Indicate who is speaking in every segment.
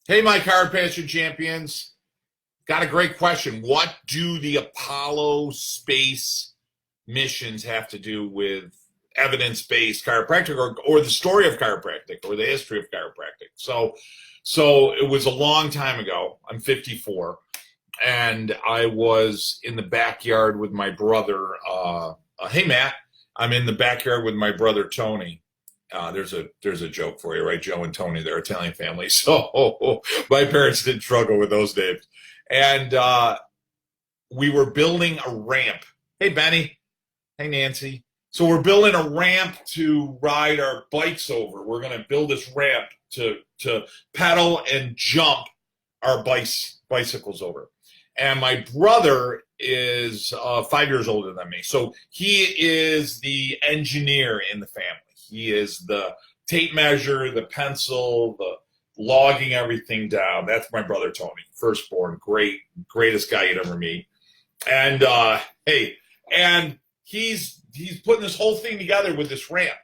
Speaker 1: Hey, my Chiropassion champions. Got a great question. What do the Apollo space missions have to do with evidence-based chiropractic or the story of chiropractic or the history of chiropractic? So it was a long time ago. I'm 54, and I was in the backyard with my brother. Hey, Matt, I'm in the backyard with my brother, Tony. There's a joke for you, right? Joe and Tony, they're Italian family. So my parents didn't struggle with those names. And we were building a ramp. Hey, Benny. Hey, Nancy. So we're building a ramp to ride our bikes over. We're going to build this ramp to pedal and jump our bicycles over. And my brother is 5 years older than me. So he is the engineer in the family. He is the tape measure, the pencil, the logging everything down. That's my brother Tony, firstborn, greatest guy you'd ever meet. And and he's putting this whole thing together with this ramp.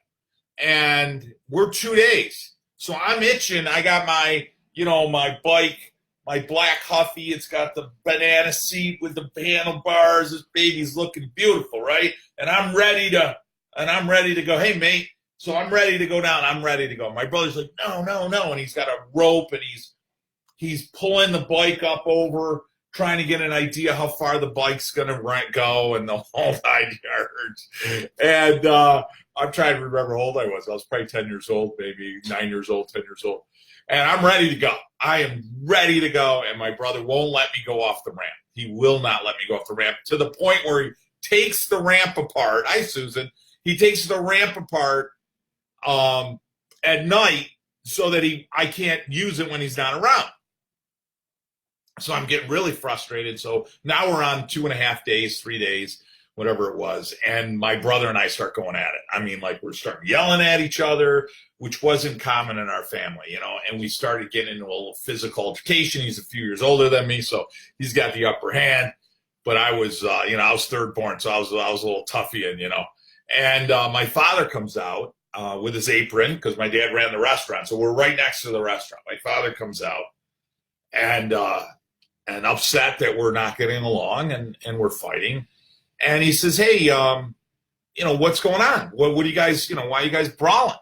Speaker 1: And we're 2 days. So I'm itching. I got my bike, my black Huffy. It's got the banana seat with the handlebars. This baby's looking beautiful, right? And I'm ready to go, hey, mate. So I'm ready to go down. I'm ready to go. My brother's like, no. And he's got a rope and he's pulling the bike up over, trying to get an idea how far the bike's going to go and the whole 9 yards. And I'm trying to remember how old I was. I was probably 10 years old, maybe 9 years old, 10 years old. And I'm ready to go. I am ready to go. And my brother won't let me go off the ramp. He will not let me go off the ramp to the point where he takes the ramp apart. Hi, Susan. He takes the ramp apart at night so that I can't use it when he's not around. So I'm getting really frustrated. So now we're on 2.5 days, 3 days, whatever it was. And my brother and I start going at it. I mean, like we're starting yelling at each other, which wasn't common in our family, and we started getting into a little physical altercation. He's a few years older than me, so he's got the upper hand. But I was, I was third born, so I was a little toughy, And my father comes out with his apron because my dad ran the restaurant. So we're right next to the restaurant. My father comes out and upset that we're not getting along and we're fighting. And he says, hey, what's going on? What do you guys, why are you guys brawling?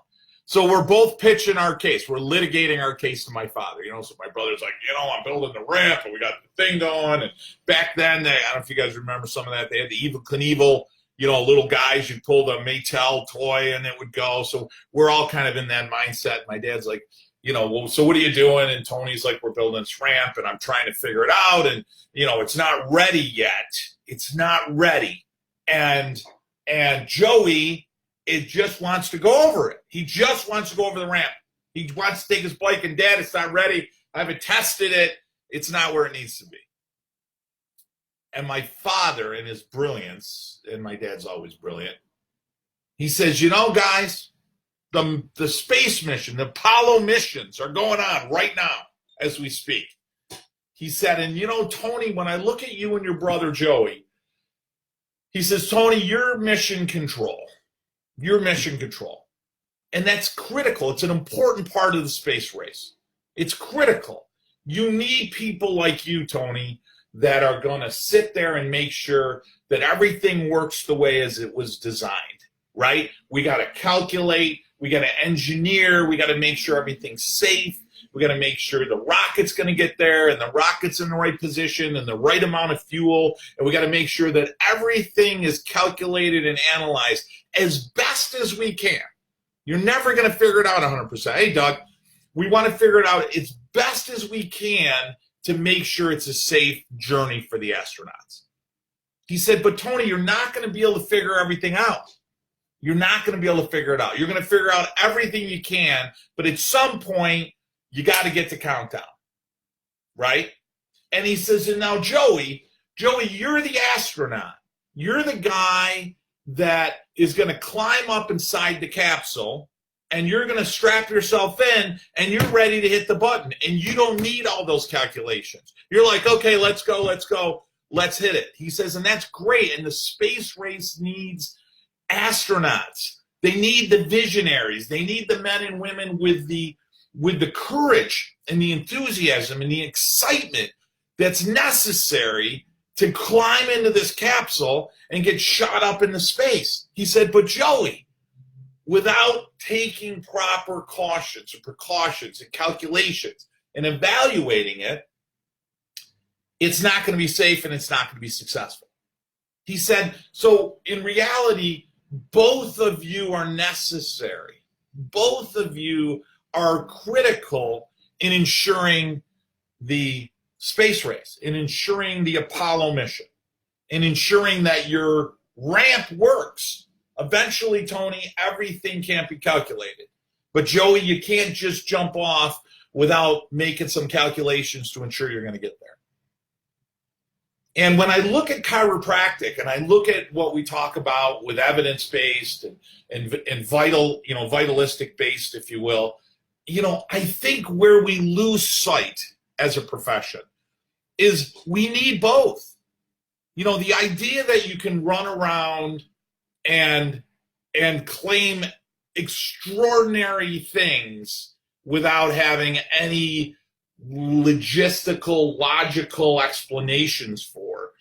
Speaker 1: So we're both pitching our case. We're litigating our case to my father, So my brother's like, I'm building the ramp and we got the thing going. And back then, I don't know if you guys remember some of that. They had the Evel Knievel, little guys, you'd pull the Maytel toy and it would go. So we're all kind of in that mindset. My dad's like, well, so what are you doing? And Tony's like, we're building this ramp and I'm trying to figure it out. And, it's not ready yet. It's not ready. And Joey, it just wants to go over it. He just wants to go over the ramp. He wants to take his bike and Dad, it's not ready. I haven't tested it. It's not where it needs to be. And my father, in his brilliance, and my dad's always brilliant, he says, guys, the space mission, the Apollo missions are going on right now as we speak. He said, and Tony, when I look at you and your brother Joey, he says, Tony, you're mission control. You're mission control. And that's critical. It's an important part of the space race. It's critical. You need people like you, Tony, that are going to sit there and make sure that everything works the way as it was designed, right? We got to calculate, we got to engineer, we got to make sure everything's safe, we got to make sure the rocket's going to get there and the rocket's in the right position and the right amount of fuel, and we got to make sure that everything is calculated and analyzed as best as we can. You're never going to figure it out 100%. Hey, Doug, we want to figure it out as best as we can to make sure it's a safe journey for the astronauts. He said, but Tony, you're not going to be able to figure everything out. You're not going to be able to figure it out. You're going to figure out everything you can, but at some point, you got to get to countdown, right? And he says, and now Joey, you're the astronaut. You're the guy that is going to climb up inside the capsule, and you're going to strap yourself in, and you're ready to hit the button, and you don't need all those calculations. You're like, okay, let's go, let's hit it. He says, and that's great, and the space race needs astronauts. They need the visionaries. They need the men and women with the with the courage and the enthusiasm and the excitement that's necessary to climb into this capsule and get shot up into space. He said, but Joey, without taking proper cautions or precautions and calculations and evaluating it, it's not going to be safe and it's not going to be successful. He said, so in reality, both of you are necessary. Both of you are critical in ensuring the space race, in ensuring the Apollo mission, in ensuring that your ramp works. Eventually, Tony, everything can't be calculated. But Joey, you can't just jump off without making some calculations to ensure you're going to get there. And when I look at chiropractic and I look at what we talk about with evidence-based and vital, vitalistic-based, if you will, I think where we lose sight as a profession is we need both. The idea that you can run around and claim extraordinary things without having any logistical, logical explanations for,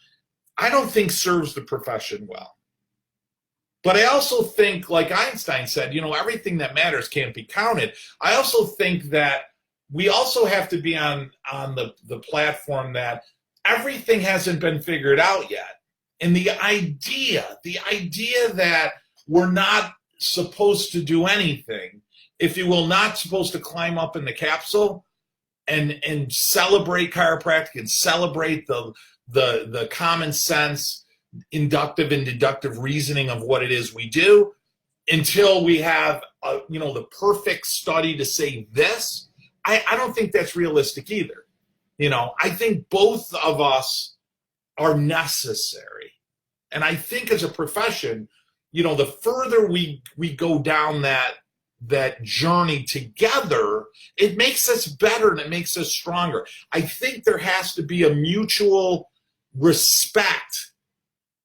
Speaker 1: I don't think serves the profession well. But I also think, like Einstein said, everything that matters can't be counted. I also think that we also have to be on the platform that everything hasn't been figured out yet. And the idea that we're not supposed to do anything, if you will, not supposed to climb up in the capsule and celebrate chiropractic and celebrate the common sense, inductive and deductive reasoning of what it is we do until we have, the perfect study to say this, I don't think that's realistic either. I think both of us are necessary. And I think as a profession, the further we go down that journey together, it makes us better and it makes us stronger. I think there has to be a mutual respect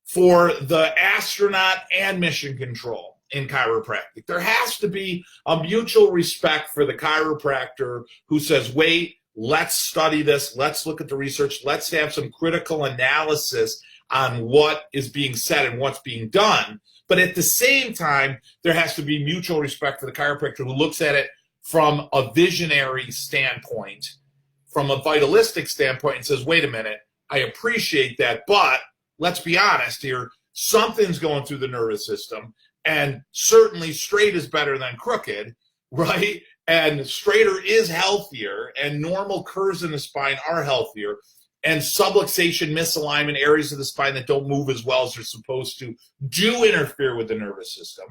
Speaker 1: for the astronaut and mission control in chiropractic. There has to be a mutual respect for the chiropractor who says, wait, let's study this. Let's look at the research. Let's have some critical analysis on what is being said and what's being done. But at the same time, there has to be mutual respect for the chiropractor who looks at it from a visionary standpoint, from a vitalistic standpoint, and says, wait a minute, I appreciate that, but let's be honest here, something's going through the nervous system, and certainly straight is better than crooked, right? And straighter is healthier, and normal curves in the spine are healthier. And subluxation, misalignment, areas of the spine that don't move as well as they're supposed to do interfere with the nervous system.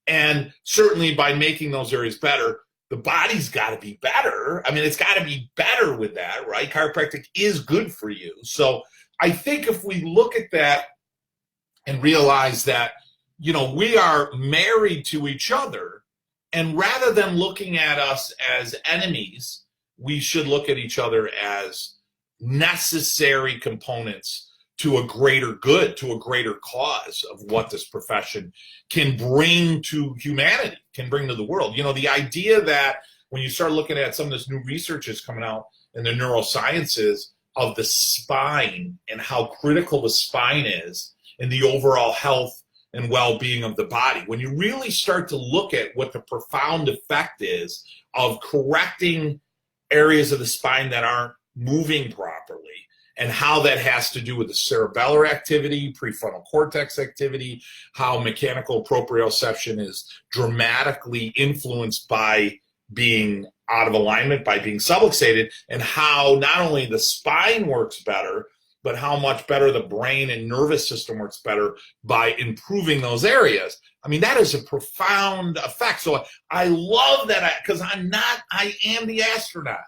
Speaker 1: And certainly by making those areas better, the body's got to be better. I mean, it's got to be better with that, right? Chiropractic is good for you. So I think if we look at that and realize that, we are married to each other, and rather than looking at us as enemies, we should look at each other as necessary components to a greater good, to a greater cause of what this profession can bring to humanity, can bring to the world. The idea that when you start looking at some of this new research is coming out in the neurosciences of the spine and how critical the spine is in the overall health and well-being of the body, when you really start to look at what the profound effect is of correcting areas of the spine that aren't moving properly, and how that has to do with the cerebellar activity, prefrontal cortex activity, how mechanical proprioception is dramatically influenced by being out of alignment, by being subluxated, and how not only the spine works better, but how much better the brain and nervous system works better by improving those areas. I mean, that is a profound effect. So I love that, because I am the astronaut.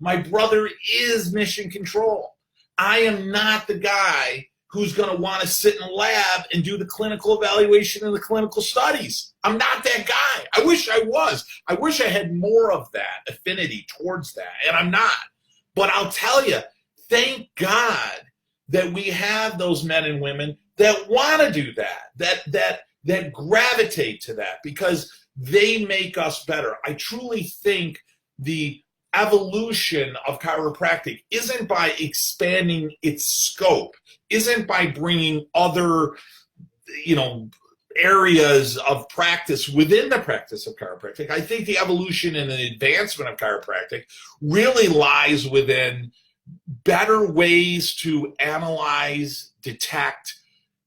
Speaker 1: My brother is mission control. I am not the guy who's going to want to sit in a lab and do the clinical evaluation and the clinical studies. I'm not that guy. I wish I was. I wish I had more of that affinity towards that, and I'm not. But I'll tell you, thank God that we have those men and women that want to do that gravitate to that, because they make us better. I truly think the evolution of chiropractic isn't by expanding its scope, isn't by bringing other, areas of practice within the practice of chiropractic. I think the evolution and the advancement of chiropractic really lies within better ways to analyze, detect,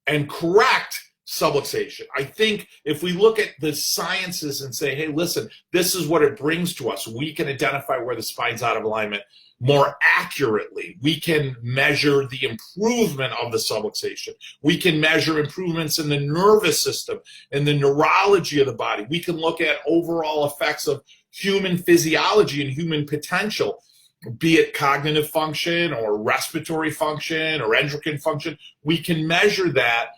Speaker 1: and correct subluxation. I think if we look at the sciences and say, hey, listen, this is what it brings to us, we can identify where the spine's out of alignment more accurately. We can measure the improvement of the subluxation. We can measure improvements in the nervous system and the neurology of the body. We can look at overall effects of human physiology and human potential, be it cognitive function or respiratory function or endocrine function. We can measure that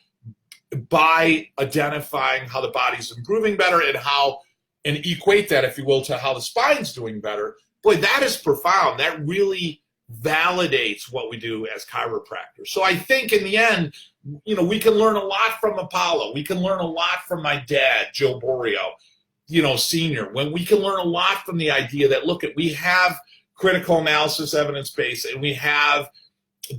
Speaker 1: by identifying how the body's improving better and equate that, if you will, to how the spine's doing better. Boy, that is profound. That really validates what we do as chiropractors. So I think in the end, we can learn a lot from Apollo. We can learn a lot from my dad, Joe Borio, Senior. When we can learn a lot from the idea that, look, we have critical analysis evidence-based, and we have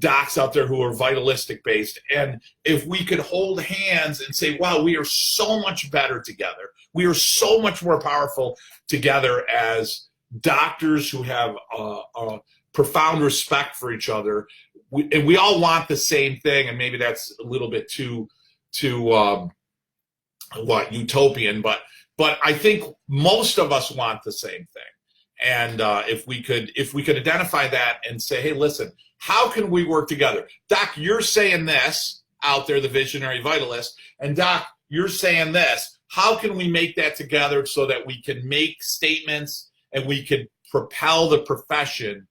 Speaker 1: docs out there who are vitalistic based. And if we could hold hands and say, wow, we are so much better together. We are so much more powerful together as doctors who have a profound respect for each other. And we all want the same thing. And maybe that's a little bit too utopian, but I think most of us want the same thing. And if we could identify that and say, hey, listen, how can we work together? Doc, you're saying this out there, the visionary vitalist, and Doc, you're saying this. How can we make that together so that we can make statements and we can propel the profession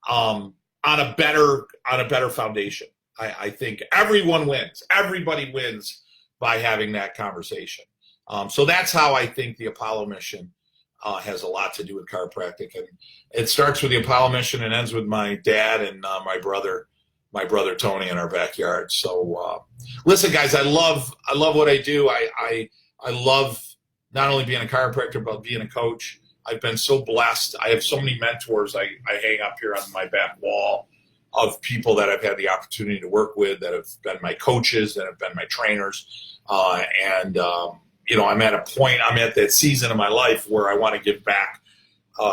Speaker 1: on a better foundation? I think everyone wins. Everybody wins by having that conversation. So that's how I think the Apollo mission has a lot to do with chiropractic, and it starts with the Apollo mission and ends with my dad and my brother Tony in our backyard. So listen, guys, I love what I do. I love not only being a chiropractor but being a coach. I've been so blessed. I have so many mentors. I hang up here on my back wall of people that I've had the opportunity to work with, that have been my coaches, that have been my trainers, I'm at a point, I'm at that season of my life where I want to give back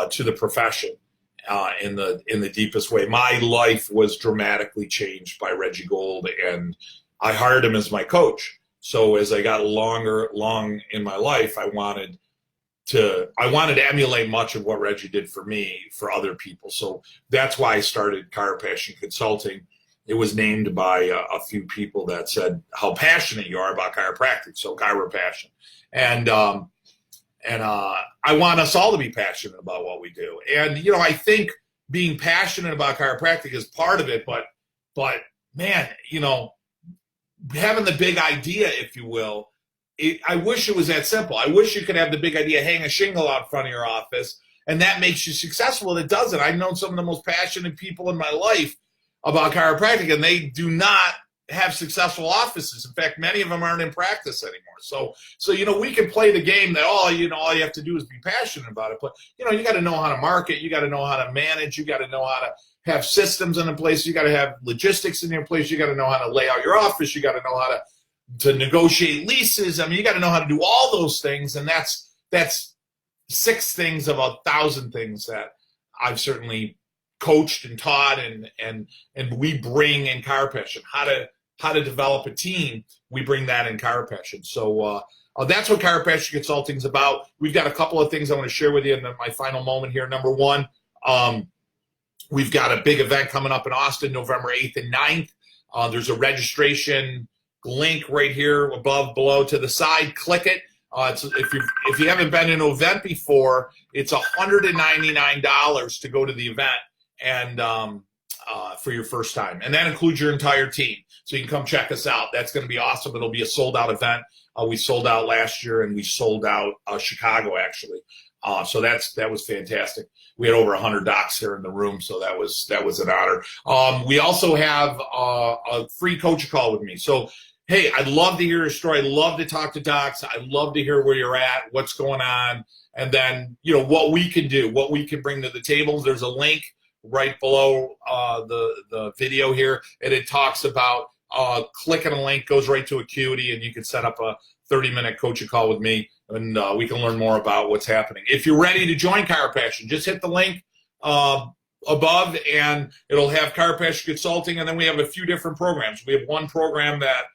Speaker 1: to the profession in the deepest way. My life was dramatically changed by Reggie Gold, and I hired him as my coach. So as I got long in my life, I wanted to emulate much of what Reggie did for me, for other people. So that's why I started Chiropassion Consulting. It was named by a few people that said how passionate you are about chiropractic, so Chiropassion. And I want us all to be passionate about what we do. And, I think being passionate about chiropractic is part of it, but man, having the big idea, if you will, I wish it was that simple. I wish you could have the big idea, hang a shingle out front of your office, and that makes you successful. And it doesn't. I've known some of the most passionate people in my life about chiropractic, and they do not have successful offices. In fact, many of them aren't in practice anymore. So we can play the game that all you have to do is be passionate about it. But you got to know how to market. You got to know how to manage. You got to know how to have systems in place. You got to have logistics in your place. You got to know how to lay out your office. You got to know how to negotiate leases. I mean, you got to know how to do all those things, and that's 6 things of 1,000 things that I've certainly coached and taught, and we bring in Chiropassion. How to develop a team, we bring that in Chiropassion. So that's what Chiropassion Consulting is about. We've got a couple of things I want to share with you in my final moment here. Number one, we've got a big event coming up in Austin, November 8th and 9th. There's a registration link right here below to the side. Click it. If you haven't been in an event before, it's $199 to go to the event, and for your first time, and that includes your entire team. So you can come check us out. That's going to be awesome. It'll be a sold-out event. We sold out last year, and we sold out Chicago actually. So that was fantastic. We had over 100 docs here in the room, so that was an honor. We also have a free coach call with me. So hey, I'd love to hear your story. I'd love to talk to docs. I'd love to hear where you're at, what's going on, and then, you know, what we can do, what we can bring to the table. There's a link right below the video here, and it talks about clicking a link, goes right to Acuity, and you can set up a 30-minute coaching call with me, and we can learn more about what's happening. If you're ready to join Chiropassion, just hit the link above, and it'll have Chiropassion Consulting, and then we have a few different programs. We have one program that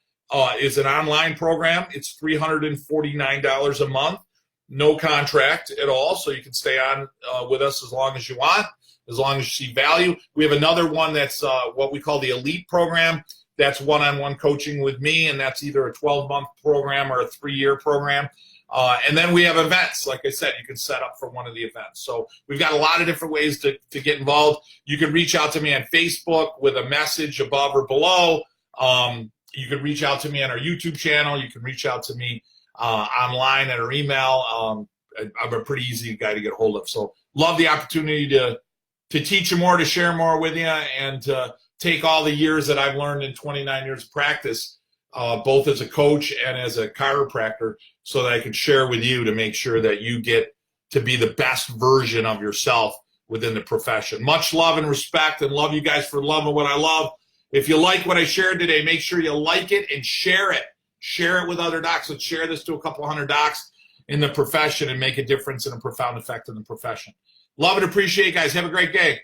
Speaker 1: is an online program. It's $349 a month, no contract at all, so you can stay on with us as long as you want, as long as you see value. We have another one that's what we call the Elite program. That's one-on-one coaching with me, and that's either a 12-month program or a 3-year program. And then we have events. Like I said, you can set up for one of the events. So we've got a lot of different ways to get involved. You can reach out to me on Facebook with a message above or below. You can reach out to me on our YouTube channel. You can reach out to me online at our email. I'm a pretty easy guy to get a hold of. So love the opportunity to teach you more, to share more with you, and to take all the years that I've learned in 29 years of practice, both as a coach and as a chiropractor, so that I can share with you to make sure that you get to be the best version of yourself within the profession. Much love and respect, and love you guys for loving what I love. If you like what I shared today, make sure you like it and share it. Share it with other docs. Let's share this to a couple hundred docs in the profession and make a difference and a profound effect in the profession. Love and appreciate it, guys. Have a great day.